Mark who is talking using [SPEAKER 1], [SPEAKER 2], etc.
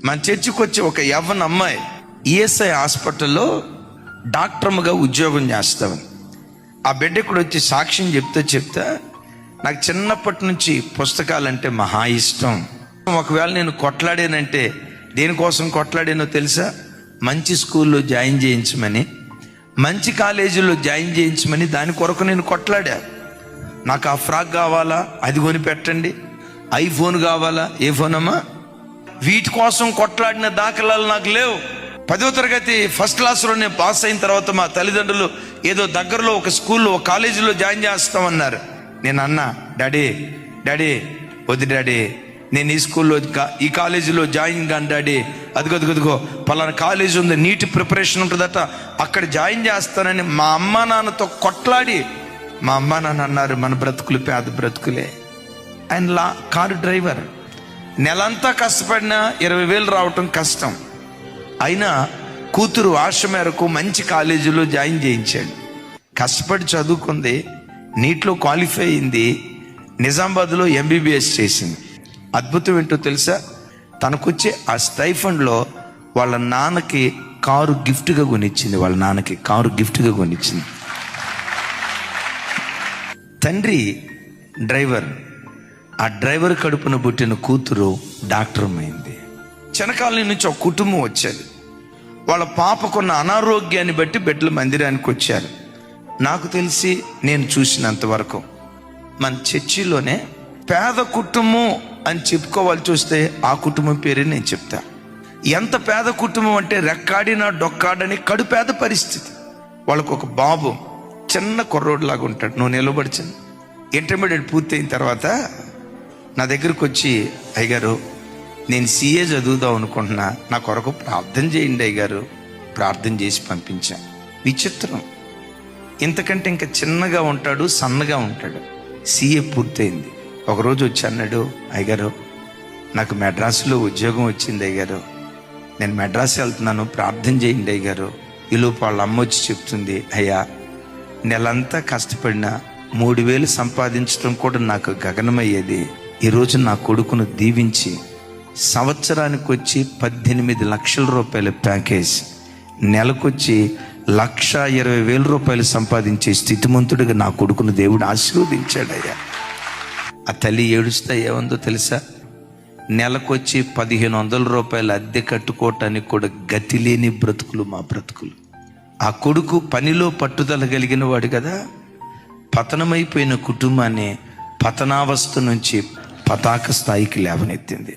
[SPEAKER 1] మన చర్చికి వచ్చి ఒక యవ్వన అమ్మాయి ఈఎస్ఐ హాస్పిటల్లో డాక్టర్గా ఉద్యోగం చేస్తామని ఆ బిడ్డ కూడా వచ్చి సాక్ష్యం చెప్తా నాకు చిన్నప్పటి నుంచి పుస్తకాలంటే మహా ఇష్టం. ఒకవేళ నేను కొట్లాడానంటే దేనికోసం కొట్లాడానో తెలుసా? మంచి స్కూల్లో జాయిన్ చేయించమని, మంచి కాలేజీలో జాయిన్ చేయించమని దాని కొరకు నేను కొట్లాడా. నాకు ఆ ఫ్రాక్ కావాలా, అది కొని పెట్టండి. ఐఫోన్ కావాలా, ఏ ఫోన్ అమ్మా? వీటి కోసం కొట్లాడిన దాఖలాలు నాకు లేవు. 10వ తరగతి ఫస్ట్ క్లాస్లో నేను పాస్ అయిన తర్వాత మా తల్లిదండ్రులు ఏదో దగ్గరలో ఒక స్కూల్లో ఒక కాలేజీలో జాయిన్ చేస్తామన్నారు. నేను అన్నా, డాడీ వద్దు డాడీ, నేను ఈ స్కూల్లో ఈ కాలేజీలో జాయిన్ కాను డాడీ, అదిగో పలానా కాలేజీ ఉంది, నీట్ ప్రిపరేషన్ ఉంటుందట, అక్కడ జాయిన్ చేస్తానని మా అమ్మా నాన్నతో కొట్లాడి మా అమ్మా నాన్న అన్నారు, మన బ్రతుకులు పేద బ్రతుకులే. ఆయన కారు డ్రైవర్, నెలంతా కష్టపడినా 20,000 రావటం కష్టం. అయినా కూతురు ఆశ మేరకు మంచి కాలేజీలో జాయిన్ చేయించాడు. కష్టపడి చదువుకుంది, నీట్లో క్వాలిఫై అయింది, నిజామాబాద్లో MBBS చేసింది. అద్భుతం ఏంటో తెలుసా? తనకొచ్చే ఆ స్టైఫండ్లో వాళ్ళ నాన్నకి కారు గిఫ్ట్గా కొనిచ్చింది. తండ్రి డ్రైవర్, ఆ డ్రైవర్ కడుపున పుట్టిన కూతురు డాక్టర్ అయింది. చెనకాల నుంచి ఒక కుటుంబం వచ్చారు. వాళ్ళ పాపకున్న అనారోగ్యాన్ని బట్టి బిడ్డల మందిరానికి వచ్చారు. నాకు తెలిసి నేను చూసినంత వరకు మన చర్చిలోనే పేద కుటుంబం అని చెప్పుకోవాలి చూస్తే ఆ కుటుంబం పేరే నేను చెప్తా. ఎంత పేద కుటుంబం అంటే రెక్కాడినా డొక్కాడని కడు పేద పరిస్థితి. వాళ్ళకు ఒక బాబు చిన్న కుర్రోడ్లాగా ఉంటాడు. నువ్వు నిలబడిచాను ఇంటర్మీడియట్ పూర్తయిన తర్వాత నా దగ్గరకు వచ్చి, అయ్యగారు నేను CA చదువుదాం అనుకుంటున్నా, నా కొరకు ప్రార్థన చేయండి అయ్యగారు. ప్రార్థన చేసి పంపించా. విచిత్రం, ఇంతకంటే ఇంకా చిన్నగా ఉంటాడు, సన్నగా ఉంటాడు. CA పూర్తయింది. ఒకరోజు వచ్చి అన్నాడు, అయ్యగారు నాకు మెడ్రాసులో ఉద్యోగం వచ్చింది అయ్యగారు, నేను మెడ్రాస్ వెళ్తున్నాను, ప్రార్థన చేయండి అయ్యగారు. ఈలోపు వాళ్ళ అమ్మ వచ్చి చెప్తుంది, అయ్యా నెలంతా కష్టపడినా 3,000 సంపాదించడం కూడా నాకు గగనమయ్యేది. ఈరోజు నా కొడుకును దీవించి సంవత్సరానికి వచ్చి 18 లక్షల రూపాయల ప్యాకేజ్, నెలకొచ్చి 1,20,000 రూపాయలు సంపాదించే స్థితిమంతుడిగా నా కొడుకును దేవుడు ఆశీర్వదించాడయ్యా. ఆ తల్లి ఏడుస్తా ఏముందో తెలుసా? నెలకొచ్చి 1,500 రూపాయలు అద్దె కట్టుకోవటానికి కూడా గతి లేని బ్రతుకులు మా బ్రతుకులు. ఆ కొడుకు పనిలో పట్టుదల కలిగిన వాడు కదా, పతనమైపోయిన కుటుంబాన్ని పతనావస్థ నుంచి పతాక స్థాయికి లేవనెత్తింది.